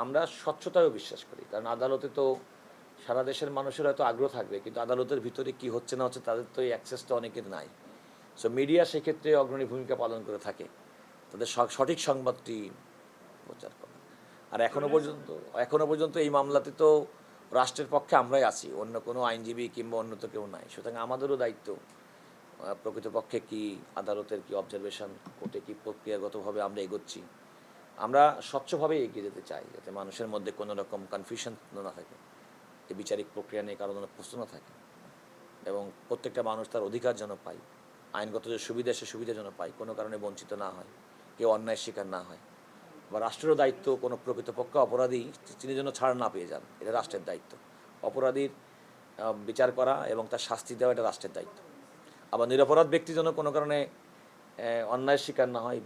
আমরা স্বচ্ছতায়ও বিশ্বাস করি, কারণ আদালতে তো সারা দেশের মানুষের হয়তো আগ্রহ থাকবে, কিন্তু আদালতের ভিতরে কি হচ্ছে না হচ্ছে তাদের তো এই অ্যাক্সেসটা অনেকের নাই। সো মিডিয়া সেক্ষেত্রে অগ্রণী ভূমিকা পালন করে থাকে তাদের সঠিক সংবাদটি প্রচার করা। আর এখনো পর্যন্ত এই মামলাতে তো রাষ্ট্রের পক্ষে আমরাই আছি, অন্য কোনো আইনজীবী কিংবা অন্য তো কেউ নাই। সুতরাং আমাদেরও দায়িত্ব প্রকৃতপক্ষে কি আদালতের কি অবজারভেশন, কোর্টে কি প্রক্রিয়াগতভাবে আমরা এগোচ্ছি। আমরা স্বচ্ছভাবে এগিয়ে যেতে চাই, যাতে মানুষের মধ্যে কোনো রকম কনফিউশন না থাকে, এই বিচারিক প্রক্রিয়া নিয়ে কারো যেন প্রশ্ন না থাকে, এবং প্রত্যেকটা মানুষ তার অধিকার যেন পায়, আইনগত যে সুবিধা সে সুবিধা যেন পায়, কোনো কারণে বঞ্চিত না হয়, কেউ অন্যায় শিকার না হয়। বা রাষ্ট্রেরও দায়িত্ব কোনো প্রকৃতপক্ষে অপরাধী তিনি যেন ছাড় না পেয়ে যান, এটা রাষ্ট্রের দায়িত্ব। অপরাধীর বিচার করা এবং তার শাস্তি দেওয়া এটা রাষ্ট্রের দায়িত্ব। আবার নিরপরাধ ব্যক্তি যেন কোনো কারণে অন্যায়ের শিকার না হয়,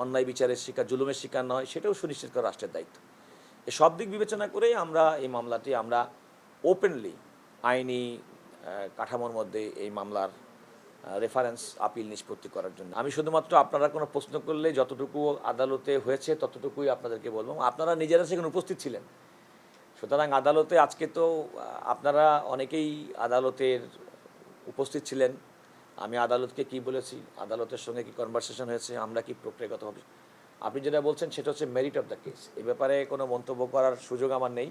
অন্যায় বিচারের শিকার, জুলুমের শিকার না হয়, সেটাও সুনিশ্চিত করা রাষ্ট্রের দায়িত্ব। এই সব দিক বিবেচনা করেই আমরা এই মামলাটি ওপেনলি আইনি কাঠামোর মধ্যে এই মামলার রেফারেন্স আপিল নিষ্পত্তি করার জন্য। আমি শুধুমাত্র আপনারা কোনো প্রশ্ন করলে যতটুকু আদালতে হয়েছে ততটুকুই আপনাদেরকে বলবো। আপনারা নিজেরা সেখানে উপস্থিত ছিলেন, সুতরাং আদালতে আজকে তো আপনারা অনেকেই আদালতের উপস্থিত ছিলেন। আমি আদালতকে কি বলেছি, আদালতের সঙ্গে কি কনভারসেশন হয়েছে, আমরা কি প্রক্রিয়াগতভাবে, আপনি যেটা বলছেন সেটা হচ্ছে মেরিট অফ দ্য কেস। এই ব্যাপারে কোনো মন্তব্য করার সুযোগ আমার নেই,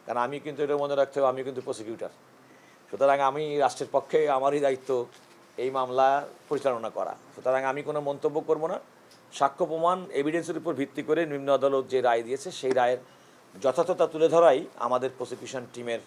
কারণ আমি কিন্তু এটা মনে রাখতে হবে, আমি কিন্তু প্রসিকিউটর। সুতরাং আমি রাষ্ট্রের পক্ষে আমারই দায়িত্ব এই মামলা পরিচালনা করা। সুতরাং আমি কোনো মন্তব্য করব না। সাক্ষ্য প্রমাণ এভিডেন্সের উপর ভিত্তি করে নিম্ন আদালত যে রায় দিয়েছে সেই রায়ের যথার্থতা তুলে ধরাই আমাদের প্রসিকিউশন টিমের